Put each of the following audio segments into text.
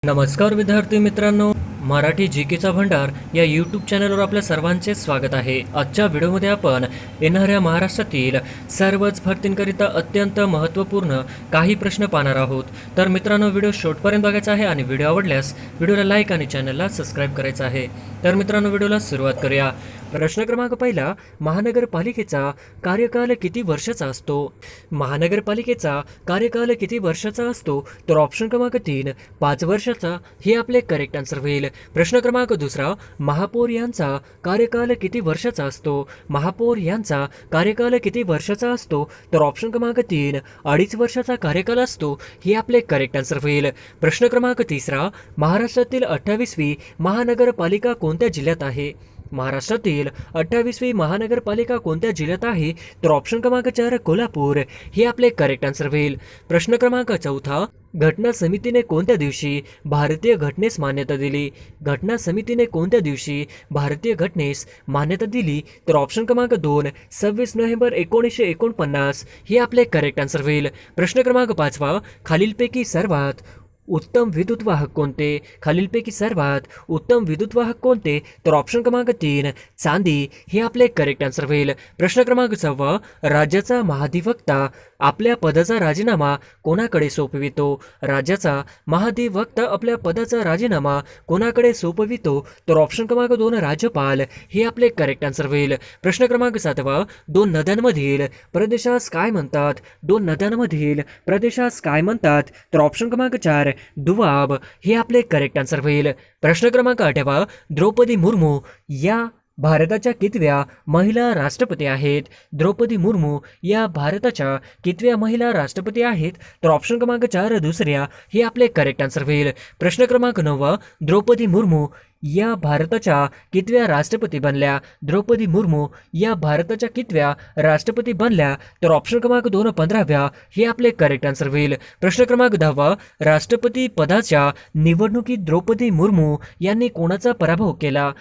नमस्कार विद्यार्थी मित्रांनो, मराठी जीकेचा भंडार या यूट्यूब चॅनलवर आपल्या सर्वांचे स्वागत आहे। आजच्या व्हिडिओमध्ये आपण येणाऱ्या महाराष्ट्रातील सर्वच भरतींकरिता अत्यंत महत्त्वपूर्ण काही प्रश्न पाहणार आहोत। तर मित्रांनो, व्हिडिओ शेवटपर्यंत बघायचा आहे आणि व्हिडिओ आवडल्यास व्हिडिओला लाईक आणि चॅनलला सबस्क्राईब करायचं आहे। तर मित्रांनो, व्हिडिओला सुरुवात करूया। प्रश्न क्रमांक पहिला, महानगरपालिकेचा कार्यकाल किती वर्षाचा असतो? महानगरपालिकेचा कार्यकाल किती वर्षाचा असतो? तर ऑप्शन क्रमांक 3 5 वर्षाचा हे आपले करेक्ट आन्सर होईल। प्रश्न क्रमांक दुसरा, महापौर यांचा कार्यकाल किती वर्षाचा असतो? महापौर यांचा कार्यकाल किती वर्षाचा असतो? तर ऑप्शन क्रमांक 3 2.5 वर्षाचा कार्यकाल असतो हे आपले करेक्ट आन्सर होईल। प्रश्न क्रमांक तिसरा, महाराष्ट्रातील 28वी महानगरपालिका कोणत्या जिल्ह्यात आहे? महाराष्ट्रातील 28वी महानगरपालिका कोणत्या जिल्ह्यात आहे? तर ऑप्शन क्रमांक 4 कोल्हापूर हे आपले करेक्ट आन्सर होईल। प्रश्न क्रमांक चौथा, घटना समितीने कोणत्या दिवशी भारतीय घटनेस मान्यता दिली? घटना समितीने कोणत्या दिवशी भारतीय घटनेस मान्यता दिली? तर ऑप्शन क्रमांक 2 26 नोव्हेंबर 1949 हे आपले करेक्ट आन्सर होईल। प्रश्न क्रमांक 5 खालीलपैकी सर्वात उत्तम विद्युत वाहक कोणते? खालीलपैकी सर्वात उत्तम विद्युत वाहक कोणते? तर ऑप्शन क्रमांक 3 चांदी हे आपले करेक्ट आन्सर होईल। प्रश्न क्रमांक 6 राज्याचा महाधिवक्ता आपल्या पदाचा राजीनामा कोणाकडे सोपवितो? राज्याचा महाधिवक्ता आपल्या पदाचा राजीनामा कोणाकडे सोपवितो? तर ऑप्शन क्रमांक 2 राज्यपाल हे आपले करेक्ट आन्सर होईल। प्रश्न क्रमांक 7 दोन नद्यांमधील प्रदेशास काय म्हणतात? दोन नद्यांमधील प्रदेशास काय म्हणतात? तर ऑप्शन क्रमांक 4 दुवाब हे आपले करेक्ट आन्सर होईल। प्रश्न क्रमांक 8 द्रौपदी मुर्मू या भारताच्या कितव्या महिला राष्ट्रपती आहेत? द्रौपदी मुर्मू या भारताच्या कितव्या महिला राष्ट्रपती आहेत? तर ऑप्शन क्रमांक 4 दुसऱ्या हे आपले करेक्ट आन्सर होईल। प्रश्न क्रमांक 9 द्रौपदी मुर्मू या भारताच्या कितव्या राष्ट्रपती बनल्या? द्रौपदी मुर्मू या भारताच्या कितव्या राष्ट्रपती बनल्या? तर ऑप्शन क्रमांक 2 15व्या हे आपले करेक्ट आन्सर होईल। प्रश्न क्रमांक 10 राष्ट्रपती पदाच्या निवडणुकीत द्रौपदी मुर्मू यांनी कोणाचा पराभव केला?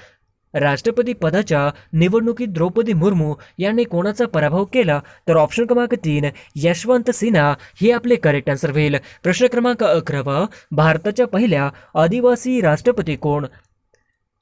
राष्ट्रपती पदाच्या निवडणुकीत द्रौपदी मुर्मू यांनी कोणाचा पराभव केला? तर ऑप्शन क्रमांक 3 यशवंत सिन्हा हे आपले करेक्ट आन्सर होईल। प्रश्न क्रमांक 11 भारताच्या पहिल्या आदिवासी राष्ट्रपती कोण?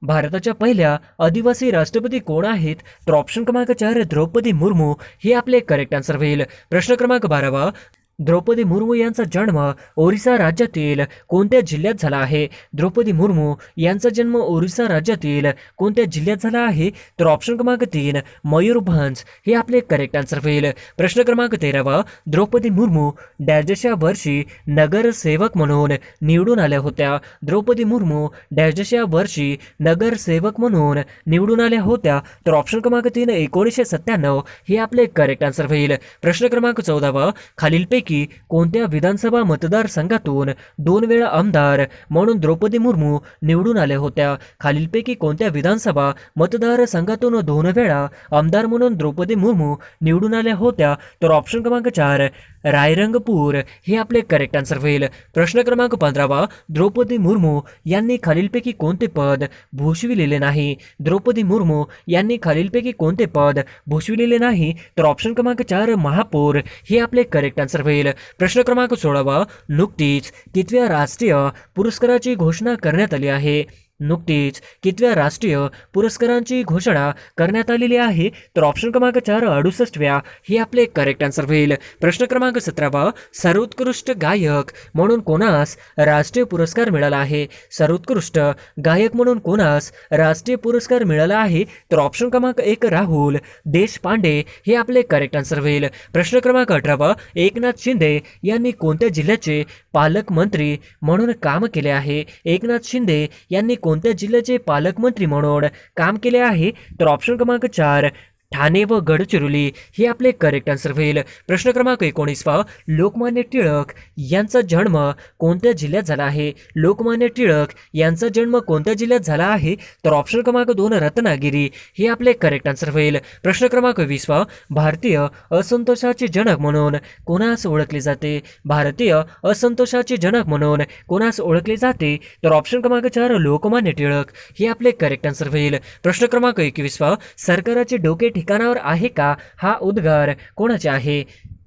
भारताच्या पहिल्या आदिवासी राष्ट्रपती कोण आहेत? तर ऑप्शन क्रमांक 4 द्रौपदी मुर्मू हे आपले करेक्ट आन्सर होईल। प्रश्न क्रमांक 12 द्रौपदी मुर्मू यांचा जन्म ओरिसा राज्यातील कोणत्या जिल्ह्यात झाला आहे? द्रौपदी मुर्मू यांचा जन्म ओरिसा राज्यातील कोणत्या जिल्ह्यात झाला आहे? तर ऑप्शन क्रमांक 3 मयूरभंज हे आपले करेक्ट आन्सर होईल। प्रश्न क्रमांक 13 द्रौपदी मुर्मू डॅशच्या वर्षी नगरसेवक म्हणून निवडून आल्या होत्या? द्रौपदी मुर्मू डॅशच्या वर्षी नगरसेवक म्हणून निवडून आल्या होत्या? तर ऑप्शन क्रमांक 3 1997 हे आपले करेक्ट आन्सर होईल। प्रश्न क्रमांक 14 खालीलपैकी कोणत्या विधानसभा मतदारसंघातून 2 वेळा आमदार म्हणून द्रौपदी मुर्मू निवडून आल्या होत्या? खालीलपैकी कोणत्या विधानसभा मतदारसंघातून 2 वेळा आमदार म्हणून द्रौपदी मुर्मू निवडून आल्या होत्या? तर ऑप्शन क्रमांक 4 रायरंगपूर हे आपले करेक्ट आन्सर होईल। प्रश्न क्रमांक 15 द्रौपदी मुर्मू यांनी खालीलपैकी कोणते पद भूषविलेले नाही? द्रौपदी मुर्मू यांनी खालीलपैकी कोणते पद भूषविलेले नाही? तर ऑप्शन क्रमांक 4 महापौर हे आपले करेक्ट आन्सर होईल। प्रश्न क्रमांक 16 नुकतीच कितव्या राष्ट्रीय पुरस्काराची घोषणा करण्यात आली आहे? नुकतीच कितव्या राष्ट्रीय पुरस्कारांची घोषणा करण्यात आलेली आहे? तर ऑप्शन क्रमांक 4 68व्या हे आपले करेक्ट आन्सर होईल। प्रश्न क्रमांक 17 सर्वोत्कृष्ट गायक म्हणून कोणास राष्ट्रीय पुरस्कार मिळाला आहे? सर्वोत्कृष्ट गायक म्हणून कोणास राष्ट्रीय पुरस्कार मिळाला आहे? तर ऑप्शन क्रमांक 1 राहुल देशपांडे हे आपले करेक्ट आन्सर होईल। प्रश्न क्रमांक 18 एकनाथ शिंदे यांनी कोणत्या जिल्ह्याचे पालकमंत्री म्हणून काम केले आहे? एकनाथ शिंदे यांनी कोणत्या जिल्ह्याचे पालकमंत्री म्हणून काम केले आहे? तर ऑप्शन क्रमांक 4 ठाणे व गडचिरोली हे आपले करेक्ट आन्सर होईल। प्रश्न क्रमांक 19 लोकमान्य टिळक यांचा जन्म कोणत्या जिल्ह्यात झाला आहे? लोकमान्य टिळक यांचा जन्म कोणत्या जिल्ह्यात झाला आहे? तर ऑप्शन क्रमांक 2 रत्नागिरी हे आपले करेक्ट आन्सर होईल। प्रश्न क्रमांक 20 भारतीय असंतोषाचे जनक म्हणून कोणास ओळखले जाते? भारतीय असंतोषाचे जनक म्हणून कोणास ओळखले जाते? तर ऑप्शन क्रमांक 4 लोकमान्य टिळक हे आपले करेक्ट आन्सर होईल। प्रश्न क्रमांक 21 सरकाराचे डोके ठिकाणावर आहे का हा उद्गार कोणाचे आहे?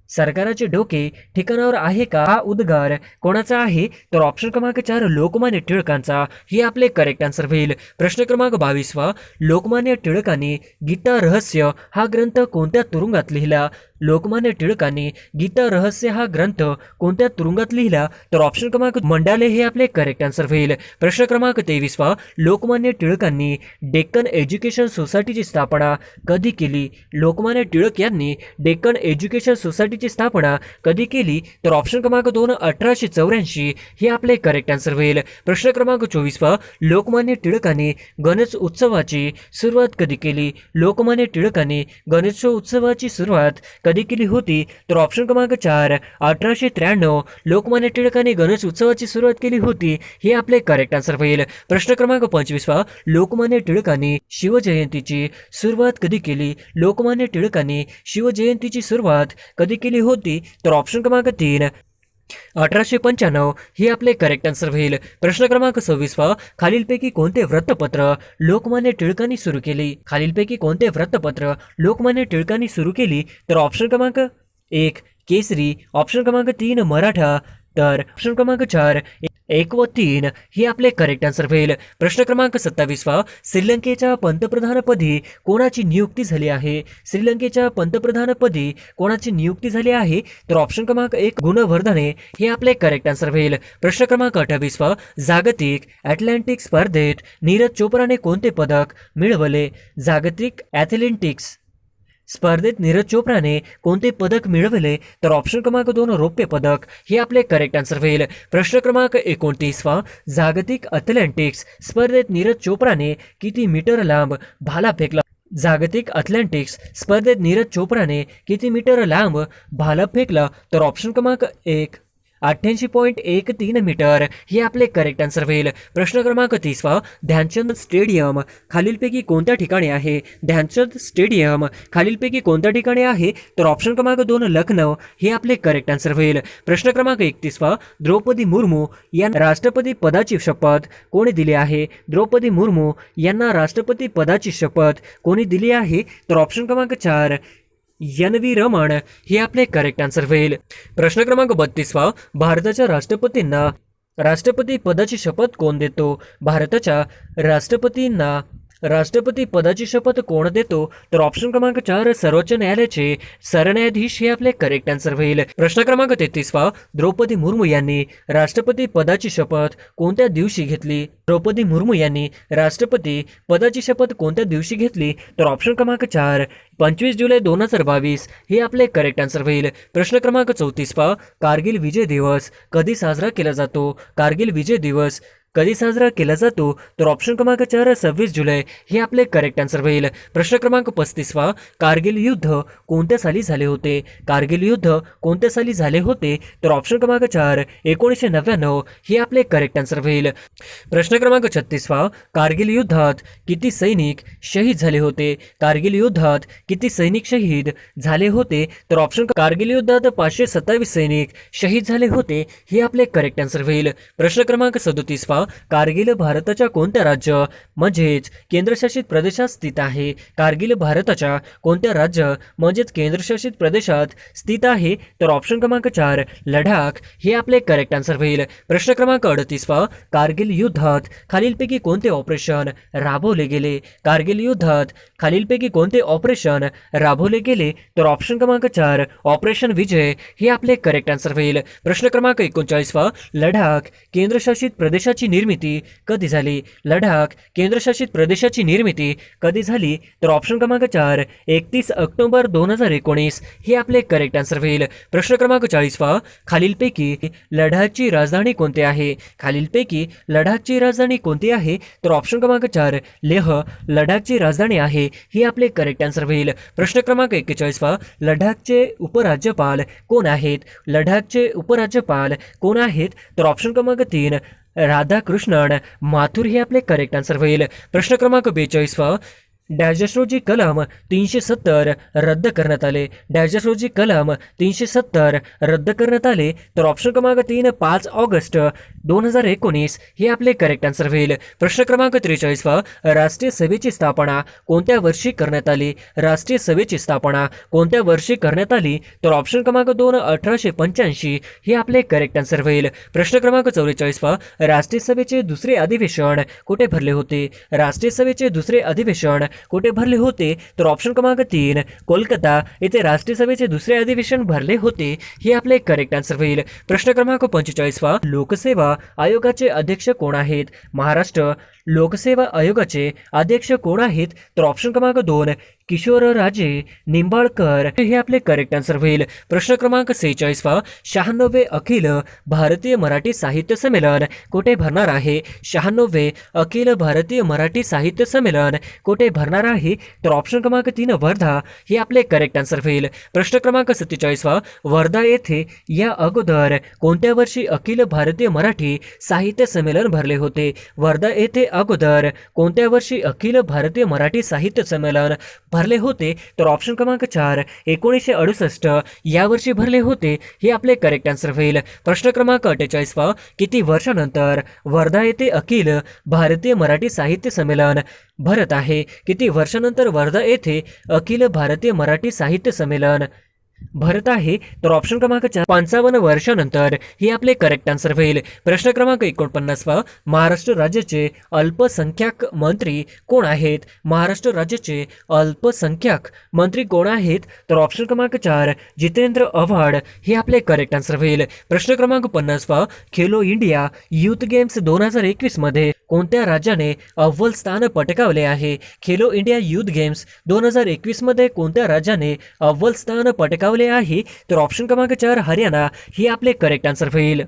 सरकाराचे डोके ठिकाणावर आहे का हा उद्गार कोणाचा आहे? तर ऑप्शन क्रमांक 4 लोकमान्य टिळकांचा हे आपले करेक्ट आन्सर होईल. प्रश्न क्रमांक 22 लोकमान्य टिळकांनी गीता रहस्य हा ग्रंथ कोणत्या तुरुंगात लिहिला? लोकमान्य टिळकांनी गीता रहस्य हा ग्रंथ कोणत्या तुरुंगात लिहिला? तर ऑप्शन क्रमांक मंडाले हे आपले करेक्ट आन्सर होईल. प्रश्न क्रमांक 23 लोकमान्य टिळकांनी डेक्कन एज्युकेशन सोसायटीची स्थापना कधी केली? लोकमान्य टिळक यांनी डेक्कन एज्युकेशन सोसायटीची स्थापना कधी केली? तर ऑप्शन क्रमांक 2 1884 हे आपले करेक्ट आन्सर होईल. प्रश्न क्रमांक 24 लोकमान्य टिळकांनी गणेश उत्सवाची सुरुवात कधी केली? लोकमान्य टिळकांनी गणेश उत्सवाची सुरुवात कधी केली होती? तर ऑप्शन क्रमांक 4 1893 लोकमान्य टिळकांनी गणेश उत्सवाची सुरुवात केली होती हे आपले करेक्ट आन्सर होईल. प्रश्न क्रमांक 25 लोकमान्य टिळकांनी शिवजयंतीची सुरुवात कधी केली? लोकमान्य टिळकांनी शिवजयंतीची सुरुवात कधी केली होती? तर ऑप्शन क्रमांक 3 1895 हे आपले करेक्ट आन्सर होईल. प्रश्न क्रमांक 26 खालीलपैकी कोणते वृत्तपत्र लोकमान्य टिळकांनी सुरू केली? खालीलपैकी कोणते वृत्तपत्र लोकमान्य टिळकांनी सुरू केली? तर ऑप्शन क्रमांक 1 केसरी, ऑप्शन क्रमांक 3 मराठा, तर ऑप्शन क्रमांक 4 1 व 3 हे आपले करेक्ट आन्सर होईल. प्रश्न क्रमांक 27 श्रीलंकेच्या पंतप्रधानपदी कोणाची नियुक्ती झाली आहे? श्रीलंकेच्या पंतप्रधानपदी कोणाची नियुक्ती झाली आहे? तर ऑप्शन क्रमांक 1 गुणवर्धने हे आपले करेक्ट आन्सर होईल. प्रश्न क्रमांक 28 जागतिक ॲथलेटिक्स स्पर्धेत नीरज चोप्राने कोणते पदक मिळवले? जागतिक ॲथलेटिक्स स्पर्धेत नीरज चोप्राने कोणते पदक मिळवले? तर ऑप्शन क्रमांक 2 रौप्य पदक हे आपले करेक्ट आन्सर होईल. प्रश्न क्रमांक 29 जागतिक ॲथलेटिक्स स्पर्धेत नीरज चोप्राने किती मीटर लांब भाला फेकला? जागतिक ॲथलेटिक्स स्पर्धेत नीरज चोप्राने किती मीटर लांब भाला फेकला? तर ऑप्शन क्रमांक 1 88.13 मीटर हे आपले करेक्ट आन्सर होईल. प्रश्न क्रमांक 30 ध्यानचंद स्टेडियम खालीलपैकी कोणत्या ठिकाणी आहे? ध्यानचंद स्टेडियम खालीलपैकी कोणत्या ठिकाणी आहे? तर ऑप्शन क्रमांक 2 लखनौ हे आपले करेक्ट आन्सर होईल. प्रश्न क्रमांक 31 द्रौपदी मुर्मू यांना राष्ट्रपती पदाची शपथ कोणी दिली आहे? द्रौपदी मुर्मू यांना राष्ट्रपती पदाची शपथ कोणी दिली आहे? तर ऑप्शन क्रमांक 4 NV रमण हे आपले करेक्ट आन्सर होईल. प्रश्न क्रमांक 32 भारताच्या राष्ट्रपतींना राष्ट्रपती पदाची शपथ कोण देतो? भारताच्या राष्ट्रपतींना राष्ट्रपती पदाची शपथ कोण देतो? तर ऑप्शन क्रमांक 4 सर्वोच्च न्यायालयाचे सरन्यायाधीश हे आपले करेक्ट आन्सर होईल. प्रश्न क्रमांक 33 द्रौपदी मुर्मू यांनी राष्ट्रपती पदाची शपथ कोणत्या दिवशी घेतली? द्रौपदी मुर्मू यांनी राष्ट्रपती पदाची शपथ कोणत्या दिवशी घेतली? तर ऑप्शन क्रमांक 4 25 जुलै 2022 हे आपले करेक्ट आन्सर होईल. प्रश्न क्रमांक 34 कारगिल विजय दिवस कधी साजरा केला जातो? कारगिल विजय दिवस कधी साजरा केला जातो? तर ऑप्शन क्रमांक 4 26 जुलै हे आपले करेक्ट आन्सर होईल. प्रश्न क्रमांक 35 कारगिल युद्ध कोणत्या साली झाले होते? कारगिल युद्ध कोणत्या साली झाले होते? तर ऑप्शन क्रमांक 4 1999 हे आपले करेक्ट आन्सर होईल. प्रश्न क्रमांक 36 कारगिल युद्धात किती सैनिक शहीद झाले होते? कारगिल युद्धात किती सैनिक शहीद झाले होते? तर ऑप्शन कारगिल युद्धात 527 सैनिक शहीद झाले होते हे आपले करेक्ट आन्सर होईल. प्रश्न क्रमांक 37 कारगिल भारताच्या कोणत्या राज्य म्हणजेच केंद्रशासित प्रदेशात स्थित आहे? कारगिल भारताच्या कोणत्या राज्य म्हणजेच केंद्रशासित प्रदेशात स्थित आहे? तर ऑप्शन क्रमांक 4 लडाख हे आपले करेक्ट आन्सर होईल. प्रश्न क्रमांक 38 कारगिल युद्धात खालीलपैकी कोणते ऑपरेशन राबवले गेले? कारगिल युद्धात खालीलपैकी कोणते ऑपरेशन राबवले गेले? तर ऑप्शन क्रमांक 4 ऑपरेशन विजय हे आपले करेक्ट आन्सर होईल. प्रश्न क्रमांक 39 लडाख केंद्रशासित प्रदेशाची निर्मिती कधी झाली? लडाख केंद्रशासित प्रदेशाची निर्मिती कधी झाली? तर ऑप्शन क्रमांक 4 31 ऑक्टोबर 2019 हे आपले करेक्ट आन्सर होईल. प्रश्न क्रमांक 40 खालीलपैकी लडाखची राजधानी कोणती आहे? खालीलपैकी लडाखची राजधानी कोणती आहे? तर ऑप्शन क्रमांक 4 लेह लडाखची राजधानी आहे ही आपले करेक्ट आन्सर होईल. प्रश्न क्रमांक 41 लडाखचे उपराज्यपाल कोण आहेत? लडाखचे उपराज्यपाल कोण आहेत? तर ऑप्शन क्रमांक 3 राधाकृष्णन माथुर हे आपले करेक्ट आन्सर होईल. प्रश्न क्रमांक 42 डॅश रोजी कलम 370 रद्द करण्यात आले. डॅश रोजी कलम 370 रद्द करण्यात आले. तर ऑप्शन क्रमांक 3 5 ऑगस्ट 2019 हे आपले करेक्ट आन्सर होईल. प्रश्न क्रमांक 43 राष्ट्रीय सभेची स्थापना कोणत्या वर्षी करण्यात आली? राष्ट्रीय सभेची स्थापना कोणत्या वर्षी करण्यात आली? तर ऑप्शन क्रमांक 2 1885 हे आपले करेक्ट आन्सर होईल. प्रश्न क्रमांक 44 राष्ट्रीय सभेचे दुसरे अधिवेशन कुठे भरले होते? राष्ट्रीय सभेचे दुसरे अधिवेशन कुठे भरले होते? तर ऑप्शन क्रमांक 3 कोलकाता येथे राष्ट्रीय सभेचे दुसरे अधिवेशन भरले होते हे आपले करेक्ट आन्सर होईल. प्रश्न क्रमांक 45 लोकसेवा आयोगाचे अध्यक्ष कोण आहेत? महाराष्ट्र लोकसेवा आयोगाचे अध्यक्ष कोण आहेत? तर ऑप्शन क्रमांक 2 किशोरराजे निंबाळकर हे आपले करेक्ट आन्सर होईल. प्रश्न क्रमांक 46 96वे अखिल भारतीय मराठी साहित्य संमेलन कुठे भरणार आहे? 96वे अखिल भारतीय मराठी साहित्य संमेलन कुठे भरणार आहे? तर ऑप्शन क्रमांक 3 वर्धा हे आपले करेक्ट आन्सर होईल. प्रश्न क्रमांक 47 वर्धा येथे या अगोदर कोणत्या वर्षी अखिल भारतीय मराठी साहित्य संमेलन भरले होते? वर्धा येथे अगोदर कोणत्या वर्षी अखिल भारतीय मराठी साहित्य संमेलन भरले होते? तर ऑप्शन क्रमांक 4 1968 या वर्षी भरले होते हे आपले करेक्ट आन्सर होईल. प्रश्न क्रमांक 48 किती वर्षानंतर वर्धा येथे अखिल भारतीय मराठी साहित्य संमेलन भरत आहे? किती वर्षानंतर वर्धा येथे अखिल भारतीय मराठी साहित्य संमेलन भरत आहे? तर ऑप्शन क्रमांक 4 55 वर्षानंतर हे आपले करेक्ट आन्सर होईल. प्रश्न क्रमांक 49 महाराष्ट्र राज्याचे अल्पसंख्याक मंत्री कोण आहेत? महाराष्ट्र राज्याचे अल्पसंख्याक मंत्री कोण आहेत? तर ऑप्शन क्रमांक 4 जितेंद्र आव्हाड हे आपले करेक्ट आन्सर होईल. प्रश्न क्रमांक 50 खेलो इंडिया युथ गेम्स 2021 मध्ये कोणत्या राज्याने अव्वल स्थान पटकावले आहे? खेलो इंडिया युथ गेम्स 2021 मध्ये कोणत्या राज्याने अव्वल स्थान पटकावले आहे? तर ऑप्शन क्रमांक 4 हरियाणा हे आपले करेक्ट आन्सर होईल.